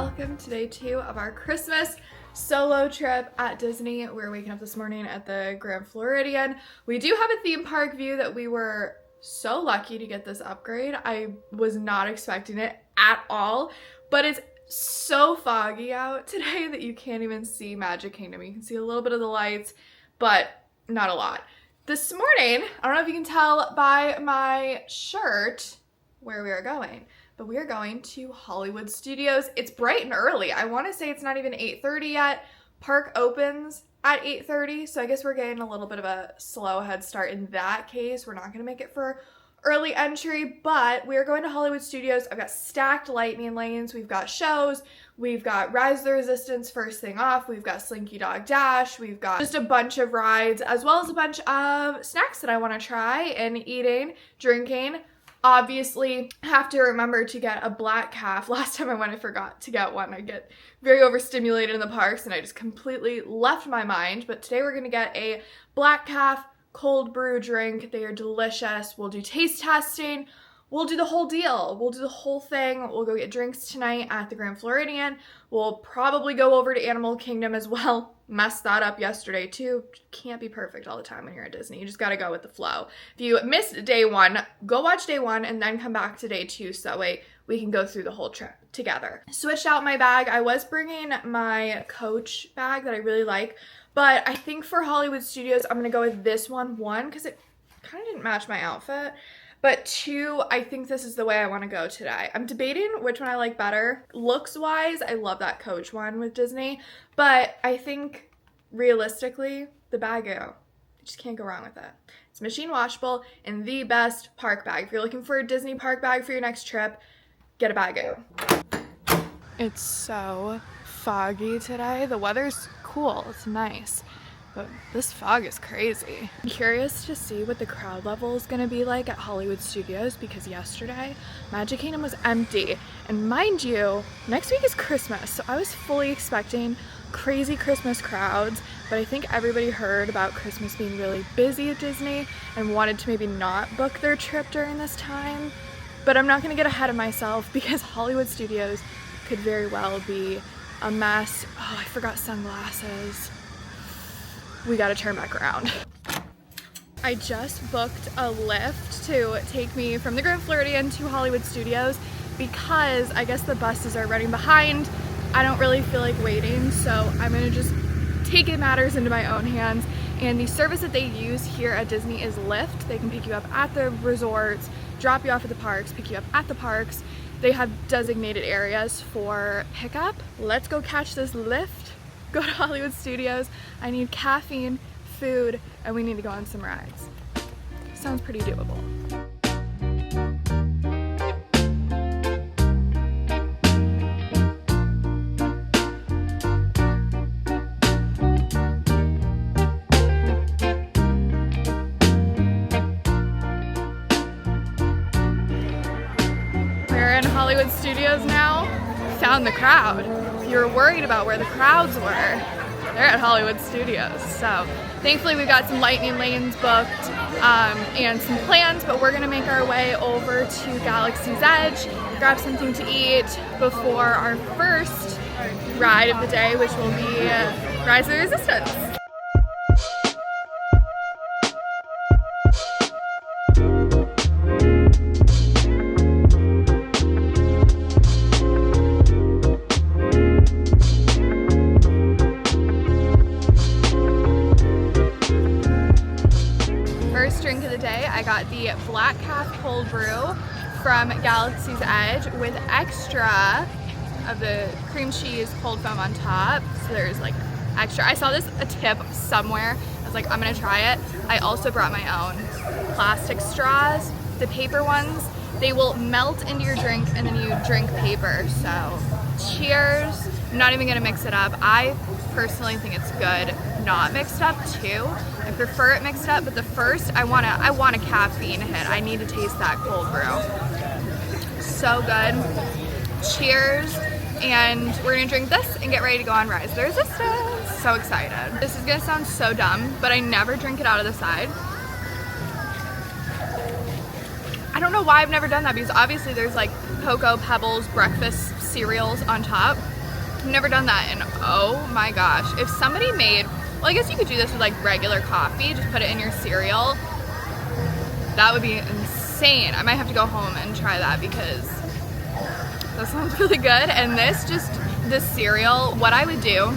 welcome to day 2 of our Christmas solo trip at Disney. We're waking up this morning at the Grand Floridian. We do have a theme park view that we were so lucky to get this upgrade. I was not expecting it at all, but it's so foggy out today that you can't even see Magic Kingdom. You can see a little bit of the lights, but not a lot. This morning, I don't know if you can tell by my shirt where we are going, but we are going to Hollywood Studios. It's bright and early. I want to say it's not even 8:30 yet. Park opens at 8:30, so I guess we're getting a little bit of a slow head start in that case. We're not going to make it for early entry, but we're going to Hollywood Studios. I've got stacked lightning lanes. We've got shows. We've got Rise of the Resistance first thing off. We've got Slinky Dog Dash. We've got just a bunch of rides, as well as a bunch of snacks that I want to try and eating, drinking. Obviously, have to remember to get a black calf. Last time I went, I forgot to get one. I get very overstimulated in the parks and I just completely left my mind. But today we're going to get a black calf cold brew drink. They are delicious. We'll do taste testing. We'll do the whole deal. We'll do the whole thing. We'll go get drinks tonight at the Grand Floridian. We'll probably go over to Animal Kingdom as well. Messed that up yesterday too. Can't be perfect all the time when you're at Disney. You just gotta go with the flow. If you missed day 1, go watch day 1 and then come back to day 2 so that way we can go through the whole trip together. Switched out my bag. I was bringing my Coach bag that I really like, but I think for Hollywood Studios I'm gonna go with this one because it kind of didn't match my outfit. But 2, I think this is the way I want to go today. I'm debating which one I like better. Looks-wise, I love that Coach one with Disney. But I think, realistically, the Bago. You just can't go wrong with it. It's machine washable and the best park bag. If you're looking for a Disney park bag for your next trip, get a Bago. It's so foggy today. The weather's cool. It's nice. But this fog is crazy. I'm curious to see what the crowd level is gonna be like at Hollywood Studios because yesterday, Magic Kingdom was empty. And mind you, next week is Christmas, so I was fully expecting crazy Christmas crowds, but I think everybody heard about Christmas being really busy at Disney and wanted to maybe not book their trip during this time. But I'm not gonna get ahead of myself because Hollywood Studios could very well be a mess. Oh, I forgot sunglasses. We gotta turn back around. I just booked a Lyft to take me from the Grand Floridian to Hollywood Studios because I guess the buses are running behind. I don't really feel like waiting, so I'm gonna just take matters into my own hands. And the service that they use here at Disney is Lyft. They can pick you up at the resorts, drop you off at the parks, pick you up at the parks. They have designated areas for pickup. Let's go catch this Lyft. Go to Hollywood Studios. I need caffeine, food, and we need to go on some rides. Sounds pretty doable. We're in Hollywood Studios now. Found the crowd. If you were worried about where the crowds were, they're at Hollywood Studios. So thankfully we've got some lightning lanes booked and some plans, but we're gonna make our way over to Galaxy's Edge, grab something to eat before our first ride of the day, which will be Rise of the Resistance. Drink of the day, I got the Black Calf Cold Brew from Galaxy's Edge with extra of the cream cheese cold foam on top. So there's like extra. I saw this a tip somewhere. I was like, I'm gonna try it. I also brought my own plastic straws. The paper ones, they will melt into your drink and then you drink paper. So cheers. I'm not even gonna mix it up. I personally think it's good not mixed up too. I prefer it mixed up, but the first I want a caffeine hit. I need to taste that cold brew. So good. Cheers. And we're gonna drink this and get ready to go on Rise of the Resistance. So excited. This is gonna sound so dumb, but I never drink it out of the side. I don't know why I've never done that because obviously there's like Cocoa Pebbles breakfast cereals on top. I've never done that, and oh my gosh, if somebody made, well, I guess you could do this with like regular coffee, just put it in your cereal. That would be insane. I might have to go home and try that because that sounds really good. And this cereal, what I would do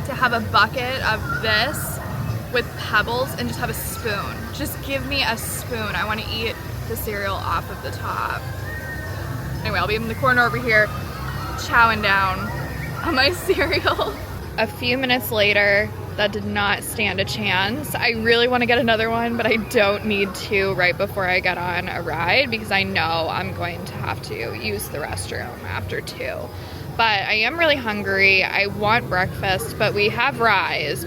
to have a bucket of this with pebbles and just have a spoon. Just give me a spoon. I want to eat the cereal off of the top. Anyway, I'll be in the corner over here chowing down on my cereal. A few minutes later, that did not stand a chance. I really want to get another one, but I don't need to right before I get on a ride because I know I'm going to have to use the restroom after 2. But I am really hungry. I want breakfast, but we have Rise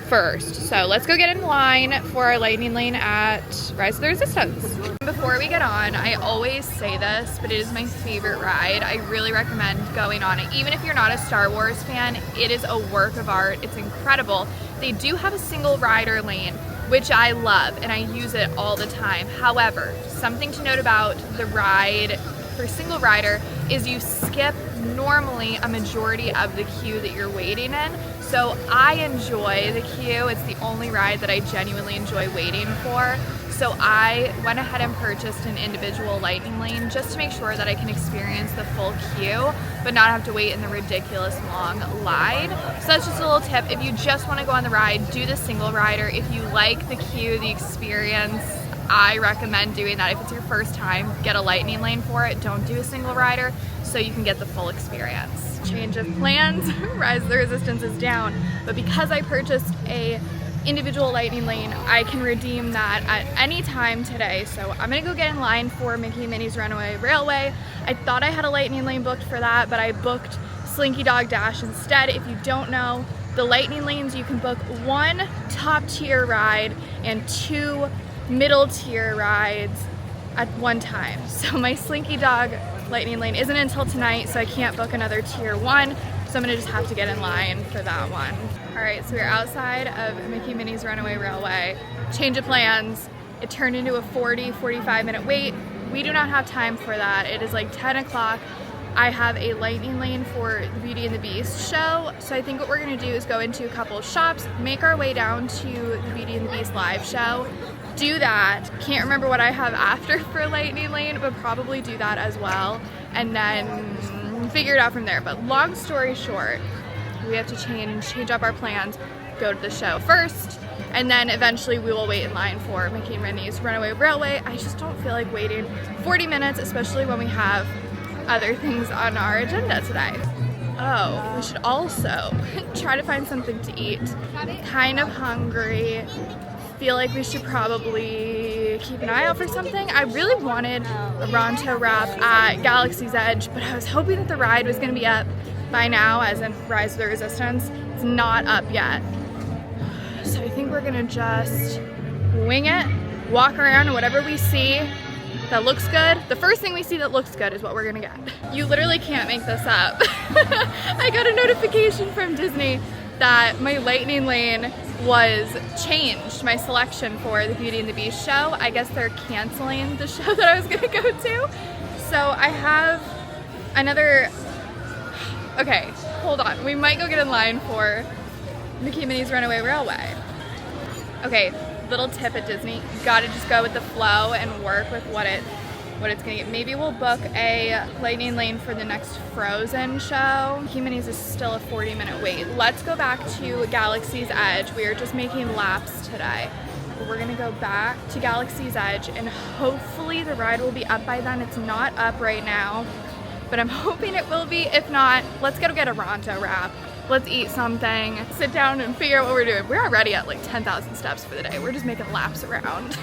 first. So let's go get in line for our lightning lane at Rise of the Resistance. Before we get on, I always say this, but it is my favorite ride. I really recommend going on it. Even if you're not a Star Wars fan, it is a work of art. It's incredible. They do have a single rider lane, which I love, and I use it all the time. However, something to note about the ride for single rider is you skip normally a majority of the queue that you're waiting in. So I enjoy the queue. It's the only ride that I genuinely enjoy waiting for. So I went ahead and purchased an individual lightning lane just to make sure that I can experience the full queue, but not have to wait in the ridiculous long line. So that's just a little tip. If you just want to go on the ride, do the single rider. If you like the queue, the experience, I recommend doing that. If it's your first time, get a lightning lane for it. Don't do a single rider so you can get the full experience. Change of plans, Rise of the Resistance is down, but because I purchased a individual lightning lane, I can redeem that at any time today. So I'm gonna go get in line for Mickey and Minnie's Runaway Railway. I thought I had a lightning lane booked for that, but I booked Slinky Dog Dash instead. If you don't know, the lightning lanes, you can book 1 top tier ride and 2 middle tier rides at one time. So my Slinky Dog lightning lane isn't until tonight, so I can't book another tier 1. So I'm gonna just have to get in line for that one. All right, so we're outside of Mickey and Minnie's Runaway Railway. Change of plans. It turned into a 45 minute wait. We do not have time for that. It is like 10 o'clock. I have a lightning lane for the Beauty and the Beast show. So I think what we're gonna do is go into a couple of shops, make our way down to the Beauty and the Beast live show, do that. Can't remember what I have after for lightning lane, but probably do that as well. And then figure it out from there. But long story short, we have to change up our plans, go to the show first, and then eventually we will wait in line for Mickey and Minnie's Runaway Railway. I just don't feel like waiting 40 minutes, especially when we have other things on our agenda today. Oh, we should also try to find something to eat. Kind of hungry. Feel like we should probably keep an eye out for something. I really wanted a Ronto wrap at Galaxy's Edge, but I was hoping that the ride was gonna be up by now, as in Rise of the Resistance. It's not up yet. So I think we're gonna just wing it, walk around, and whatever we see that looks good, the first thing we see that looks good is what we're gonna get. You literally can't make this up. I got a notification from Disney that my lightning lane was changed, my selection for the Beauty and the Beast show. I guess they're canceling the show that I was gonna go to. So I have another, okay, hold on. We might go get in line for Mickey and Minnie's Runaway Railway. Okay, little tip at Disney, you gotta just go with the flow and work with what it's gonna get. Maybe we'll book a lightning lane for the next Frozen show. Mickey and Minnie's is still a 40-minute wait. Let's go back to Galaxy's Edge. We are just making laps today. We're gonna go back to Galaxy's Edge and hopefully the ride will be up by then. It's not up right now, but I'm hoping it will be. If not, let's go get a Ronto wrap. Let's eat something, sit down and figure out what we're doing. We're already at like 10,000 steps for the day. We're just making laps around.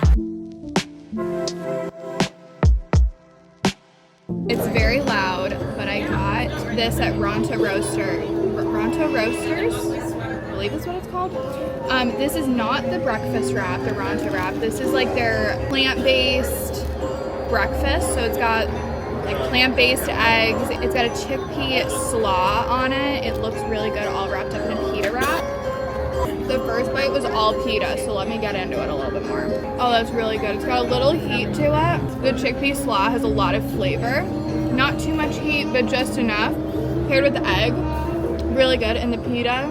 It's very loud, but I got this at Ronto Roasters, I believe is what it's called. This is not the breakfast wrap, the Ronto wrap. This is like their plant-based breakfast. So it's got like plant-based eggs. It's got a chickpea slaw on it. It looks really good, all wrapped up in a pita wrap. The first bite was all pita, so let me get into it a little bit more. Oh, that's really good. It's got a little heat to it. The chickpea slaw has a lot of flavor. Not too much heat, but just enough. Paired with the egg, really good. And the pita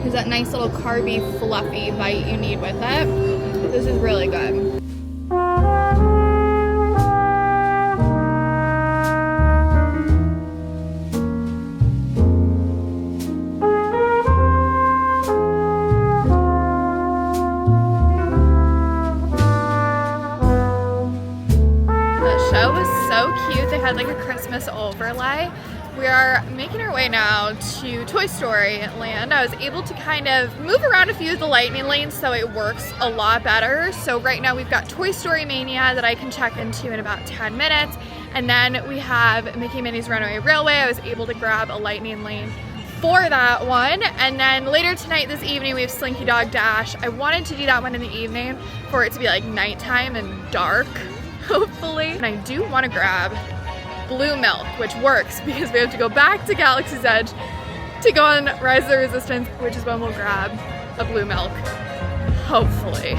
is that nice little carby, fluffy bite you need with it. This is really good. They had like a Christmas overlay. We are making our way now to Toy Story Land. I was able to kind of move around a few of the lightning lanes so it works a lot better. So right now we've got Toy Story Mania that I can check into in about 10 minutes. And then we have Mickey and Minnie's Runaway Railway. I was able to grab a lightning lane for that one. And then later tonight, this evening, we have Slinky Dog Dash. I wanted to do that one in the evening for it to be like nighttime and dark, hopefully. And I do want to grab Blue Milk, which works because we have to go back to Galaxy's Edge to go on Rise of the Resistance, which is when we'll grab a Blue Milk, hopefully.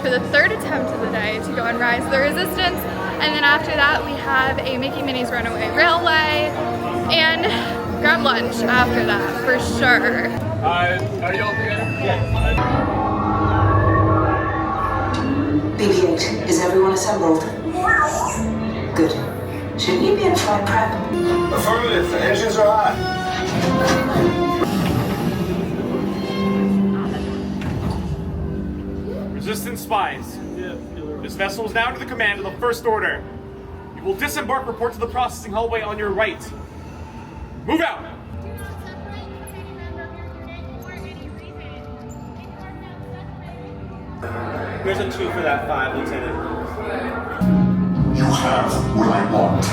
For the third attempt of the day to go on Rise of the Resistance, and then after that we have a Mickey Minnie's Runaway Railway and grab lunch after that for sure. Are you all together? Yeah. BB-8, is everyone assembled? Good. Shouldn't you be in flight prep? Affirmative, the engines are hot. Resistance spies. This vessel is now under the command of the First Order. You will disembark, report to the processing hallway on your right. Move out! Here's a 2 for that 5, Lieutenant. You have what I want.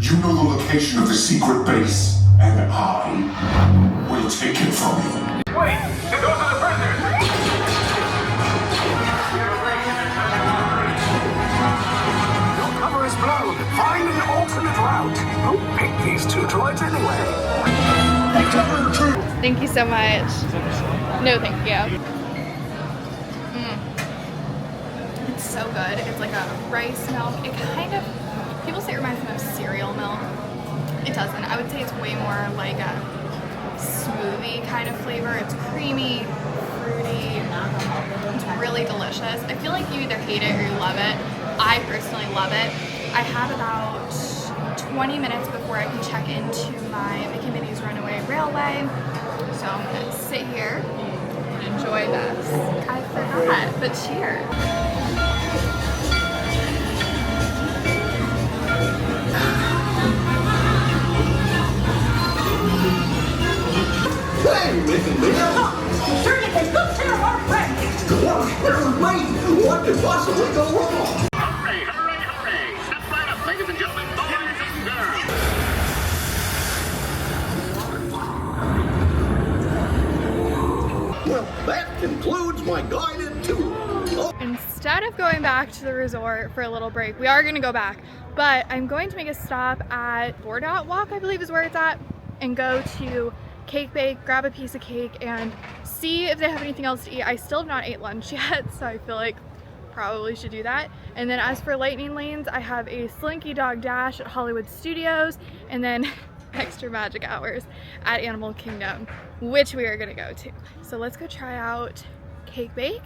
You know the location of the secret base, and I will take it from you. Wait, those are the prisoners! Your cover is blown. Find an alternate route. Who picked these 2 droids anyway? Thank you so much. No, thank you. It's so good. It's like a rice milk. It kind of, people say it reminds them of cereal milk. It doesn't. I would say it's way more like a smoothie kind of flavor. It's creamy, fruity. It's really delicious. I feel like you either hate it or you love it. I personally love it. I have about 20 minutes before I can check into my Mickey and Minnie's Runaway Railway. So I'm gonna sit here and enjoy this. I forgot, but cheers. Hey, Mickey Leah! Seriously, look to our friend! Wait, what could possibly go wrong? Hooray, hooray, hooray! Step right up, ladies and gentlemen, boys and girls! Well, that concludes my guided tour. Oh. Instead of going back to the resort for a little break, we are gonna go back, but I'm going to make a stop at Boardwalk, I believe is where it's at, and go to Cake Bake, grab a piece of cake, and see if they have anything else to eat. I still have not ate lunch yet, so I feel like probably should do that. And then as for lightning lanes, I have a Slinky Dog Dash at Hollywood Studios, and then extra magic hours at Animal Kingdom, which we are gonna go to. So let's go try out Cake Bake.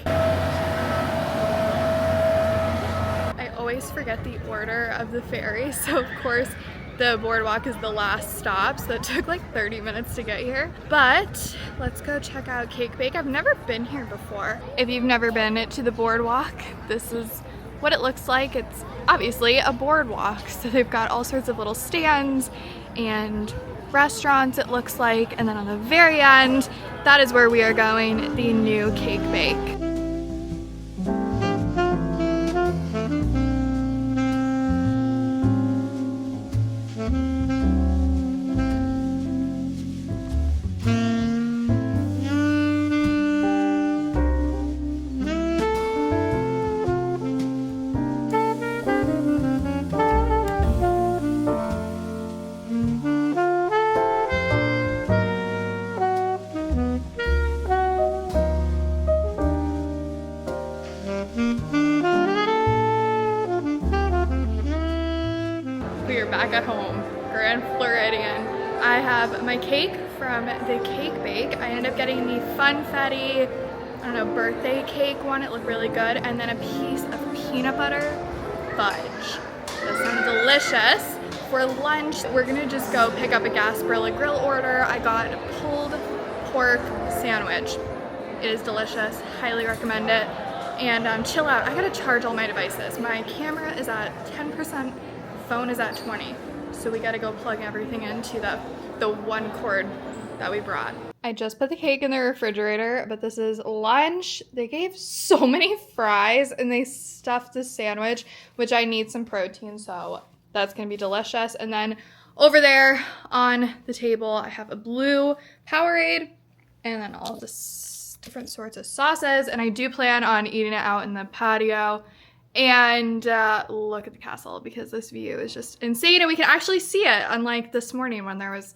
I always forget the order of the ferry, so of course the boardwalk is the last stop, so it took like 30 minutes to get here. But let's go check out Cake Bake. I've never been here before. If you've never been to the boardwalk, this is what it looks like. It's obviously a boardwalk, so they've got all sorts of little stands and restaurants, it looks like, and then on the very end, that is where we are going, the new Cake Bake. I have my cake from the Cake Bake. I ended up getting the funfetti, I don't know, birthday cake one. It looked really good. And then a piece of peanut butter fudge. That sounded delicious. For lunch, we're gonna just go pick up a Gasparilla Grill order. I got a pulled pork sandwich. It is delicious, highly recommend it. And chill out, I gotta charge all my devices. My camera is at 10%, phone is at 20. So we gotta go plug everything into the one cord that we brought. I just put the cake in the refrigerator, but this is lunch. They gave so many fries and they stuffed the sandwich, which I need some protein, so that's gonna be delicious. And then over there on the table, I have a blue Powerade and then all of this different sorts of sauces. And I do plan on eating it out in the patio. And look at the castle because this view is just insane and we can actually see it, unlike this morning when there was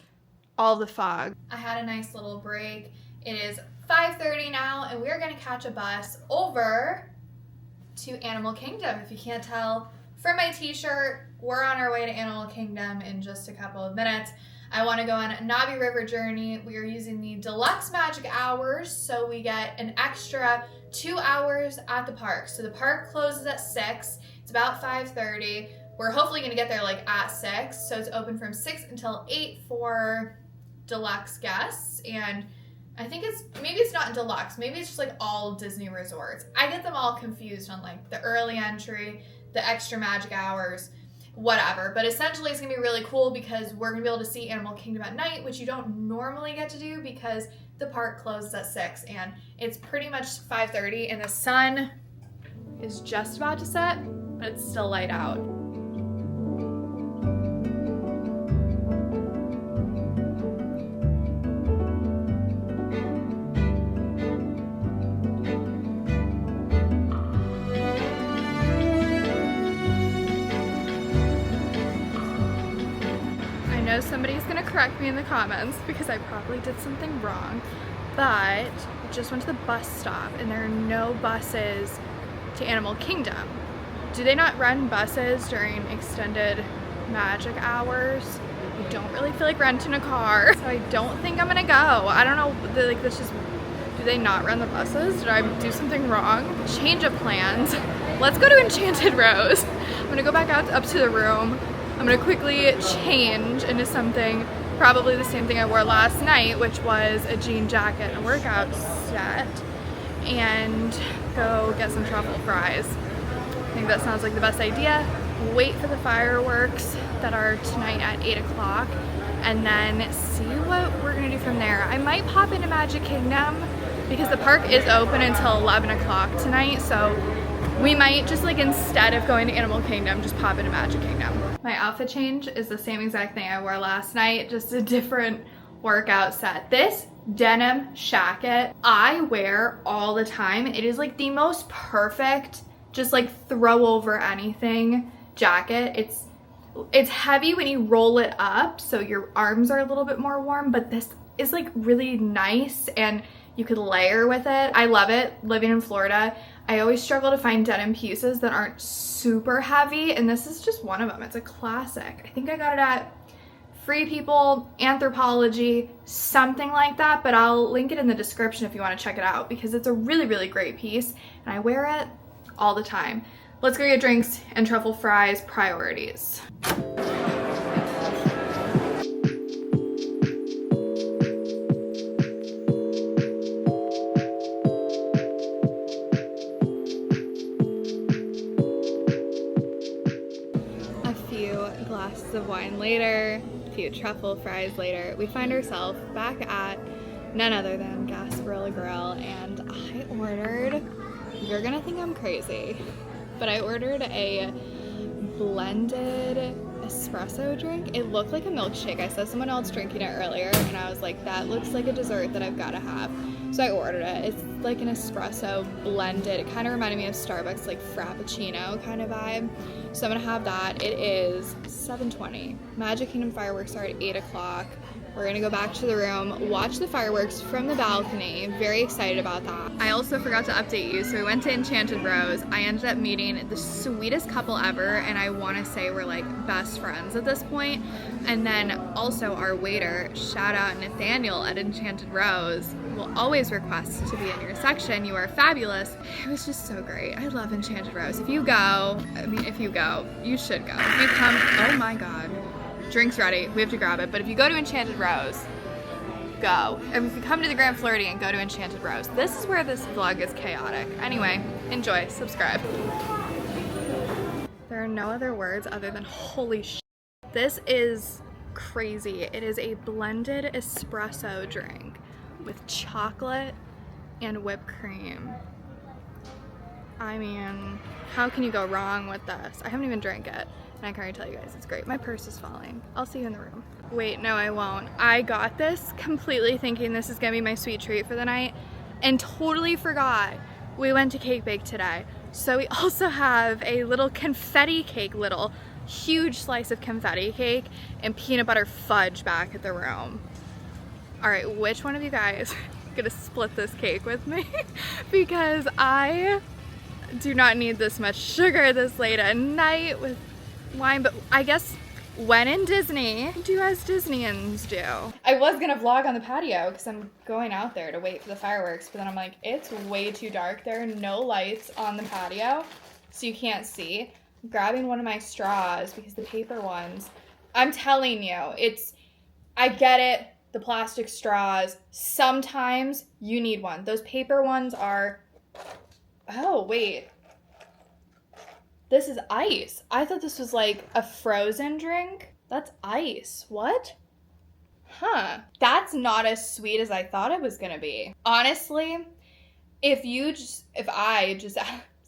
all the fog. I had a nice little break. It is 5:30 now and we're gonna catch a bus over to Animal Kingdom. If you can't tell from my t-shirt, we're on our way to Animal Kingdom in just a couple of minutes. I want to go on a Navi River journey. We are using the deluxe magic hours, so we get an extra 2 hours at the park. So the park closes at 6. It's about 5:30. We're hopefully going to get there like at 6. So it's open from 6 until 8 for deluxe guests. And I think maybe it's not deluxe. Maybe it's just like all Disney resorts. I get them all confused on like the early entry, the extra magic hours, whatever. But essentially it's gonna be really cool because we're gonna be able to see Animal Kingdom at night, which you don't normally get to do because the park closes at 6 and it's pretty much 5:30 and the sun is just about to set, but it's still light out. Somebody's gonna correct me in the comments because I probably did something wrong, but I just went to the bus stop and there are no buses to Animal Kingdom. Do they not run buses during extended magic hours? I don't really feel like renting a car, so I don't think I'm gonna go. I don't know, do they not run the buses? Did I do something wrong? Change of plans. Let's go to Enchanted Rose. I'm gonna go back up to the room. I'm gonna quickly change into something, probably the same thing I wore last night, which was a jean jacket and a workout set, and go get some truffle fries. I think that sounds like the best idea. Wait for the fireworks that are tonight at 8 o'clock, and then see what we're gonna do from there. I might pop into Magic Kingdom because the park is open until 11 o'clock tonight, so we might just like, instead of going to Animal Kingdom, just pop into Magic Kingdom. My outfit change is the same exact thing I wore last night, just a different workout set. This denim jacket I wear all the time. It is like the most perfect, just like throw over anything jacket. It's heavy when you roll it up, so your arms are a little bit more warm, but this is like really nice and you could layer with it. I love it. Living in Florida, I always struggle to find denim pieces that aren't super heavy, and this is just one of them. It's a classic. I think I got it at Free People, Anthropologie, something like that, but I'll link it in the description if you want to check it out because it's a really, really great piece and I wear it all the time. Let's go get drinks and truffle fries priorities. Glasses of wine later, a few truffle fries later, we find ourselves back at none other than Gasparilla Grill, and I ordered, you're gonna think I'm crazy, but I ordered a blended espresso drink. It looked like a milkshake. I saw someone else drinking it earlier and I was like, that looks like a dessert that I've got to have. So I ordered it. It's like an espresso blended. It kind of reminded me of Starbucks, like Frappuccino kind of vibe. So I'm gonna have that. It is 7:20. Magic Kingdom fireworks are at 8 o'clock. We're gonna go back to the room, watch the fireworks from the balcony. Very excited about that. I also forgot to update you. So we went to Enchanted Rose. I ended up meeting the sweetest couple ever, and I wanna say we're like best friends at this point. And then also our waiter, shout out Nathaniel at Enchanted Rose, will always request to be in your section. You are fabulous. It was just so great. I love Enchanted Rose. If you go, you should go. If you come, oh my God, drink's ready. We have to grab it. But if you go to Enchanted Rose, go. And if you come to the Grand Floridian, go to Enchanted Rose. This is where this vlog is chaotic. Anyway, enjoy, subscribe. There are no other words other than holy shit. This is crazy. It is a blended espresso drink with chocolate and whipped cream. I mean, how can you go wrong with this? I haven't even drank it, and I can already tell you guys it's great. My purse is falling. I'll see you in the room. Wait, no, I won't. I got this completely thinking this is gonna be my sweet treat for the night, and totally forgot we went to Cake Bake today. So we also have a little confetti cake, huge slice of confetti cake and peanut butter fudge back at the room. All right, which one of you guys gonna split this cake with me? Because I do not need this much sugar this late at night with wine, but I guess when in Disney, do as Disneyans do. I was gonna vlog on the patio because I'm going out there to wait for the fireworks, but then I'm like, it's way too dark. There are no lights on the patio, so you can't see. I'm grabbing one of my straws because the paper ones, I'm telling you, I get it, the plastic straws, sometimes you need one. Those paper ones are, oh wait. This is ice. I thought this was like a frozen drink. That's ice. What? Huh. That's not as sweet as I thought it was gonna be. Honestly, if I just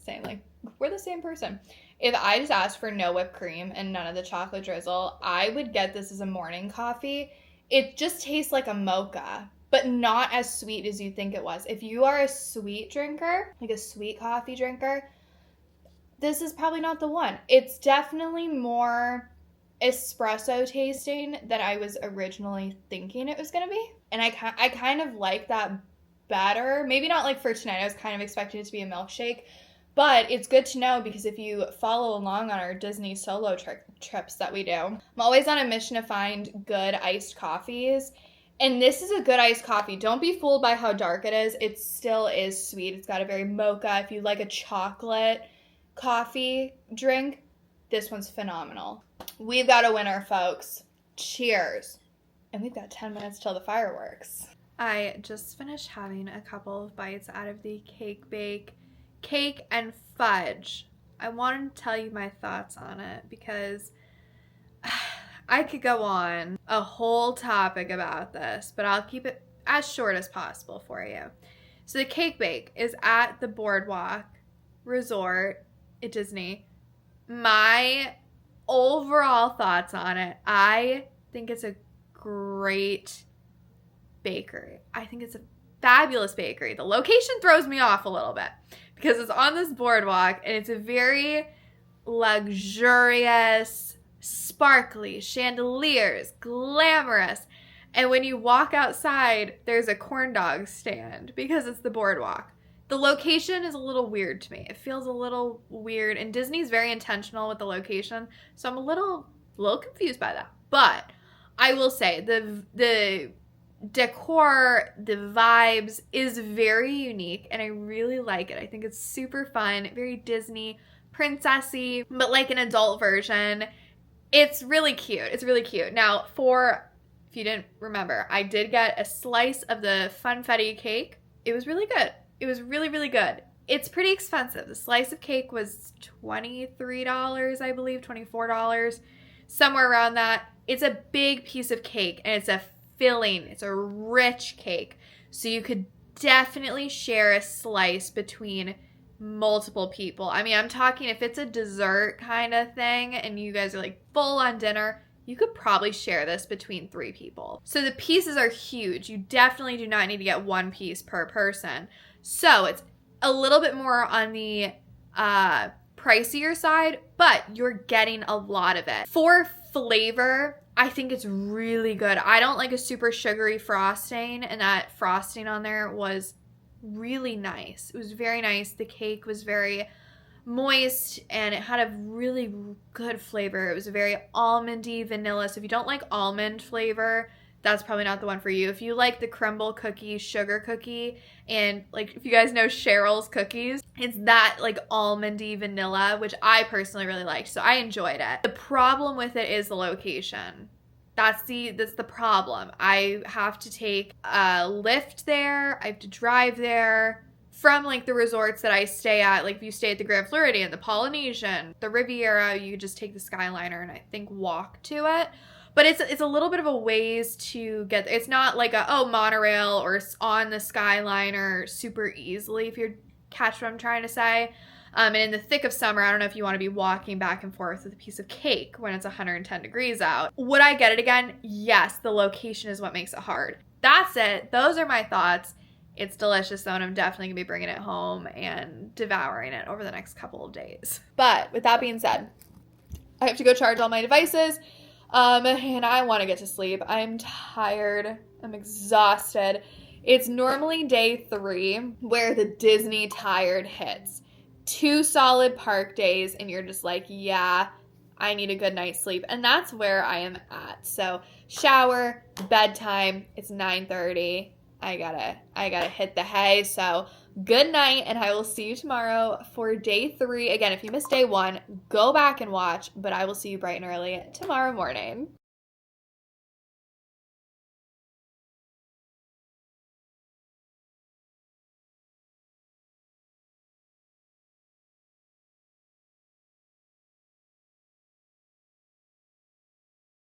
saying like, we're the same person. If I just asked for no whipped cream and none of the chocolate drizzle, I would get this as a morning coffee. It just tastes like a mocha, but not as sweet as you think it was. If you are a sweet drinker, like a sweet coffee drinker, this is probably not the one. It's definitely more espresso tasting than I was originally thinking it was going to be. And I kind of like that better. Maybe not like for tonight. I was kind of expecting it to be a milkshake. But it's good to know because if you follow along on our Disney solo trips that we do, I'm always on a mission to find good iced coffees. And this is a good iced coffee. Don't be fooled by how dark it is. It still is sweet. It's got a very mocha. If you like a chocolate coffee drink, this one's phenomenal. We've got a winner, folks. Cheers. And we've got 10 minutes till the fireworks. I just finished having a couple of bites out of the Cake Bake cake and fudge. I wanted to tell you my thoughts on it because I could go on a whole topic about this, but I'll keep it as short as possible for you. So the Cake Bake is at the Boardwalk Resort at Disney. My overall thoughts on it, I think it's a great bakery. I think it's a fabulous bakery. The location throws me off a little bit because it's on this boardwalk and it's a very luxurious, sparkly, chandeliers, glamorous. And when you walk outside, there's a corn dog stand because it's the boardwalk. The location is a little weird to me. It feels a little weird, and Disney's very intentional with the location, so I'm a little confused by that. But I will say the decor, the vibes is very unique, and I really like it. I think it's super fun, very Disney, princessy, but like an adult version. It's really cute. It's really cute. Now, if you didn't remember, I did get a slice of the funfetti cake. It was really good. It was really, really good. It's pretty expensive. The slice of cake was $23, I believe, $24, somewhere around that. It's a big piece of cake, and it's a filling. It's a rich cake. So you could definitely share a slice between multiple people. I mean, I'm talking if it's a dessert kind of thing and you guys are like full on dinner, you could probably share this between 3 people. So the pieces are huge. You definitely do not need to get 1 piece per person. So it's a little bit more on the pricier side, but you're getting a lot of it. For flavor, I think it's really good. I don't like a super sugary frosting, and that frosting on there was really nice. It was very nice. The cake was very moist, and it had a really good flavor. It was a very almondy vanilla. So if you don't like almond flavor, that's probably not the one for you. If you like the crumble cookie, sugar cookie, and like if you guys know Cheryl's cookies, it's that like almondy vanilla, which I personally really liked. So I enjoyed it. The problem with it is the location. That's the problem. I have to take a lift there. I have to drive there from like the resorts that I stay at. Like if you stay at the Grand Floridian, the Polynesian, the Riviera, you just take the Skyliner and I think walk to it. But it's a little bit of a ways to get. It's not like monorail or on the Skyliner super easily, if you catch what I'm trying to say. And in the thick of summer, I don't know if you want to be walking back and forth with a piece of cake when it's 110 degrees out. Would I get it again? Yes, the location is what makes it hard. That's it. Those are my thoughts. It's delicious though, and I'm definitely going to be bringing it home and devouring it over the next couple of days. But with that being said, I have to go charge all my devices. And I want to get to sleep. I'm tired. I'm exhausted. It's normally day 3 where the Disney tired hits. 2 solid park days and you're just like, yeah, I need a good night's sleep. And that's where I am at. So shower, bedtime, it's 9:30. I gotta hit the hay. So good night, and I will see you tomorrow for day 3. Again, if you missed day 1, go back and watch, but I will see you bright and early tomorrow morning.